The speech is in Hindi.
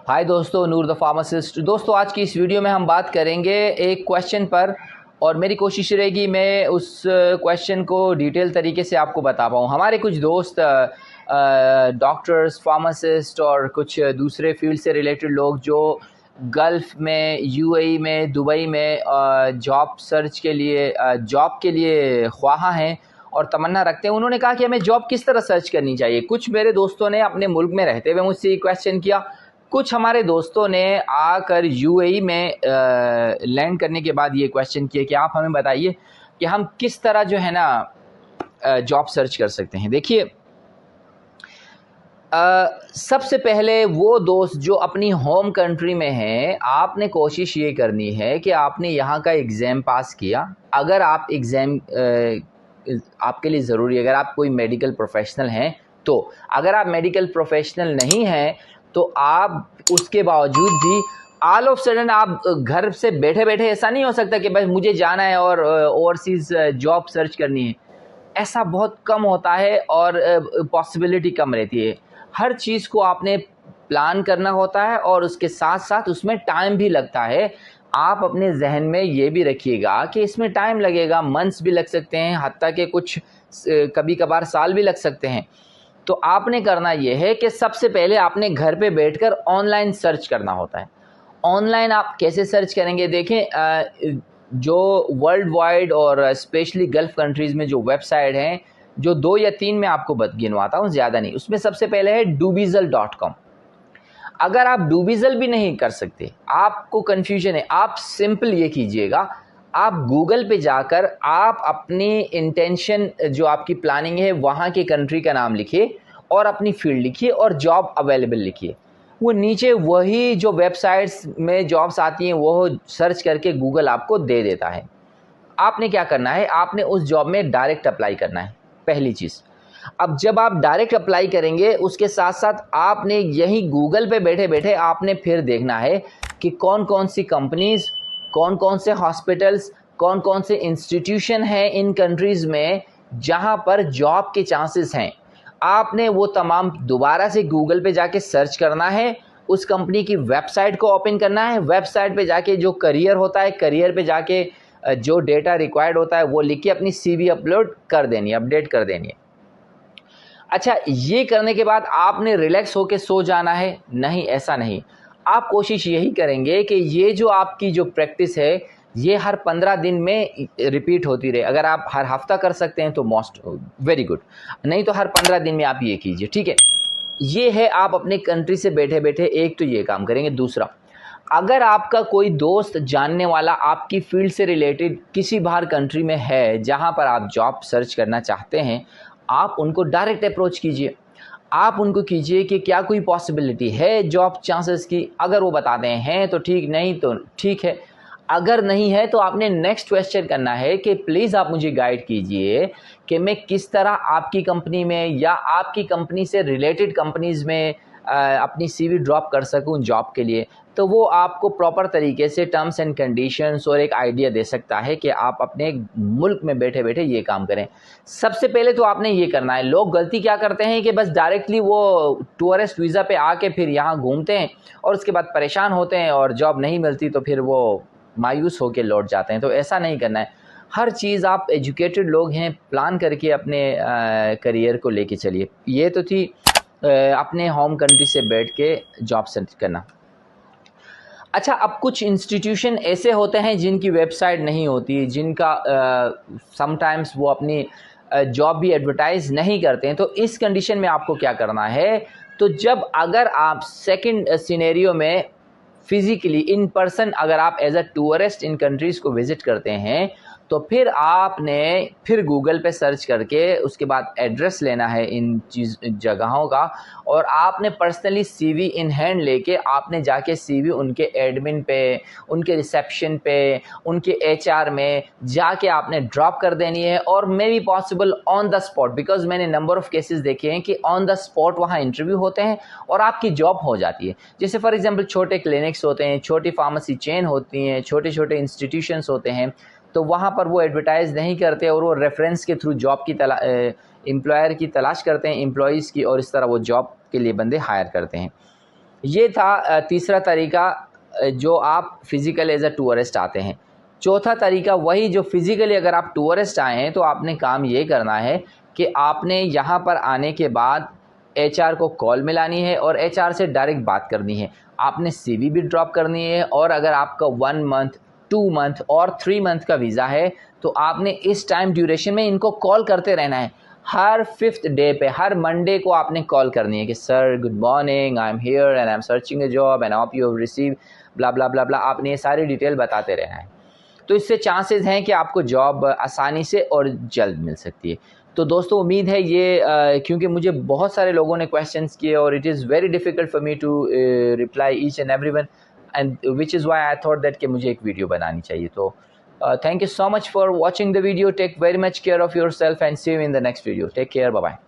हाय दोस्तों, नूर द फार्मासिस्ट। दोस्तों, आज की इस वीडियो में हम बात करेंगे एक क्वेश्चन पर और मेरी कोशिश रहेगी मैं उस क्वेश्चन को डिटेल तरीके से आपको बता पाऊँ। हमारे कुछ दोस्त डॉक्टर्स, फार्मासिस्ट और कुछ दूसरे फील्ड से रिलेटेड लोग जो गल्फ़ में, यूएई में, दुबई में जॉब सर्च के लिए जॉब के लिए ख्वाहा हैं और तमन्ना रखते हैं। उन्होंने कहा कि हमें जॉब किस तरह सर्च करनी चाहिए। कुछ मेरे दोस्तों ने अपने मुल्क में रहते हुए मुझसे ये क्वेश्चन किया, कुछ हमारे दोस्तों ने आकर यूएई में लैंड करने के बाद ये क्वेश्चन किया कि आप हमें बताइए कि हम किस तरह जो है ना जॉब सर्च कर सकते हैं। देखिए, सबसे पहले वो दोस्त जो अपनी होम कंट्री में हैं, आपने कोशिश ये करनी है कि आपने यहाँ का एग्ज़ाम पास किया। अगर आप एग्ज़ाम आपके लिए ज़रूरी है, अगर आप कोई मेडिकल प्रोफेशनल हैं तो। अगर आप मेडिकल प्रोफेशनल नहीं हैं तो आप उसके बावजूद भी ऑल ऑफ सडन आप घर से बैठे बैठे, ऐसा नहीं हो सकता कि बस मुझे जाना है और ओवरसीज़ जॉब सर्च करनी है। ऐसा बहुत कम होता है और पॉसिबिलिटी कम रहती है। हर चीज़ को आपने प्लान करना होता है और उसके साथ साथ उसमें टाइम भी लगता है। आप अपने जहन में ये भी रखिएगा कि इसमें टाइम लगेगा, मंथ्स भी लग सकते हैं, हत्ता के कुछ कभी कभार साल भी लग सकते हैं। तो आपने करना ये है कि सबसे पहले आपने घर पे बैठकर ऑनलाइन सर्च करना होता है। ऑनलाइन आप कैसे सर्च करेंगे? देखें, जो वर्ल्ड वाइड और स्पेशली गल्फ़ कंट्रीज़ में जो वेबसाइट हैं, जो 2 या 3 मैं आपको गिनवाता हूँ, ज़्यादा नहीं। उसमें सबसे पहले है doobizal.com। अगर आप डूबिज़ल भी नहीं कर सकते, आपको कन्फ्यूजन है, आप सिंपल ये कीजिएगा, आप गूगल पे जाकर आप अपनी इंटेंशन जो आपकी प्लानिंग है वहाँ के कंट्री का नाम लिखिए और अपनी फील्ड लिखिए और जॉब अवेलेबल लिखिए। वो नीचे वही जो वेबसाइट्स में जॉब्स आती हैं वो सर्च करके गूगल आपको दे देता है। आपने क्या करना है, आपने उस जॉब में डायरेक्ट अप्लाई करना है, पहली चीज़। अब जब आप डायरेक्ट अप्लाई करेंगे, उसके साथ साथ आपने यही गूगल पे बैठे बैठे आपने फिर देखना है कि कौन कौन सी कंपनीज़, कौन कौन से हॉस्पिटल्स, कौन कौन से इंस्टीट्यूशन हैं इन कंट्रीज़ में जहां पर जॉब के चांसेस हैं। आपने वो तमाम दोबारा से गूगल पे जाके सर्च करना है, उस कंपनी की वेबसाइट को ओपन करना है, वेबसाइट पे जाके जो करियर होता है, करियर पे जाके जो डेटा रिक्वायर्ड होता है वो लिख के अपनी सीवी अपलोड कर देनी है, अपडेट कर देनी है। अच्छा, ये करने के बाद आपने रिलैक्स होके सो जाना है? नहीं, ऐसा नहीं। आप कोशिश यही करेंगे कि ये जो आपकी जो प्रैक्टिस है ये हर 15 दिन में रिपीट होती रहे। अगर आप हर हफ्ता कर सकते हैं तो मोस्ट वेरी गुड, नहीं तो हर 15 दिन में आप ये कीजिए, ठीक है। ये है, आप अपने कंट्री से बैठे बैठे एक तो ये काम करेंगे। दूसरा, अगर आपका कोई दोस्त जानने वाला आपकी फील्ड से रिलेटेड किसी बाहर कंट्री में है जहाँ पर आप जॉब सर्च करना चाहते हैं, आप उनको डायरेक्ट अप्रोच कीजिए। आप उनको कीजिए कि क्या कोई पॉसिबिलिटी है जॉब चांसेस की। अगर वो बताते हैं तो ठीक, नहीं तो ठीक है। अगर नहीं है तो आपने नेक्स्ट क्वेश्चन करना है कि प्लीज़ आप मुझे गाइड कीजिए कि मैं किस तरह आपकी कंपनी में या आपकी कंपनी से रिलेटेड कंपनीज़ में अपनी सीवी ड्रॉप कर सकूं जॉब के लिए। तो वो आपको प्रॉपर तरीके से टर्म्स एंड कंडीशंस और एक आइडिया दे सकता है कि आप अपने मुल्क में बैठे बैठे ये काम करें। सबसे पहले तो आपने ये करना है। लोग गलती क्या करते हैं कि बस डायरेक्टली वो टूरिस्ट वीज़ा पे आके फिर यहाँ घूमते हैं और उसके बाद परेशान होते हैं और जॉब नहीं मिलती तो फिर वो मायूस होकर लौट जाते हैं। तो ऐसा नहीं करना है। हर चीज़ आप एजुकेटेड लोग हैं, प्लान करके अपने करियर को लेके चलिए। ये तो थी अपने होम कंट्री से बैठ के जॉब सर्च करना। अच्छा, अब कुछ इंस्टीट्यूशन ऐसे होते हैं जिनकी वेबसाइट नहीं होती, जिनका समटाइम्स वो अपनी जॉब भी एडवर्टाइज नहीं करते हैं। तो इस कंडीशन में आपको क्या करना है, तो जब अगर आप सेकंड सिनेरियो में फिज़िकली इन पर्सन अगर आप एज अ टूरिस्ट इन कंट्रीज़ को विज़िट करते हैं तो फिर आपने फिर गूगल पे सर्च करके उसके बाद एड्रेस लेना है इन जगहों का और आपने पर्सनली सीवी इन हैंड लेके आपने जाके सीवी उनके एडमिन पे, उनके रिसेप्शन पे, उनके एचआर में जाके आपने ड्रॉप कर देनी है। और may be possible on the spot, because मैंने नंबर ऑफ़ केसेस देखे हैं कि ऑन द स्पॉट वहाँ इंटरव्यू होते हैं और आपकी जॉब हो जाती है। जैसे फॉर एग्जांपल छोटे क्लिनिक्स होते हैं, छोटी फार्मेसी चेन होती हैं, छोटे छोटे इंस्टीट्यूशंस होते हैं, तो वहाँ पर वो एडवर्टाइज़ नहीं करते और वो रेफरेंस के थ्रू जॉब की एम्प्लॉयर की तलाश करते हैं, एम्प्लॉइज़ की, और इस तरह वो जॉब के लिए बंदे हायर करते हैं। ये था तीसरा तरीका जो आप फिज़िकल एज अ टूरिस्ट आते हैं। चौथा तरीका वही जो फिज़िकली अगर आप टूरिस्ट आए हैं तो आपने काम ये करना है कि आपने यहाँ पर आने के बाद एचआर को कॉल मिलानी है और एचआर से डायरेक्ट बात करनी है। आपने सीवी भी ड्रॉप करनी है और अगर आपका 1 मंथ, 2 मंथ और 3 मंथ का वीज़ा है तो आपने इस टाइम ड्यूरेशन में इनको कॉल करते रहना है। हर 5th डे पे, हर मंडे को आपने कॉल करनी है कि sir good morning, I am here and I am searching a job and hope you have receive blah blah blah blah. आपने ये सारी डिटेल बताते रहना है। तो इससे चांसेस हैं कि आपको जॉब आसानी से और जल्द मिल सकती है। तो दोस्तों उम्मीद है ये क्योंकि मुझे बहुत सारे लोगों ने क्वेश्चंस किए और it is very difficult for me to reply each and everyone and which is why I thought that कि मुझे एक वीडियो बनानी चाहिए। तो thank you so much for watching the video. Take very much care of yourself and see you in the next video. Take care. Bye bye.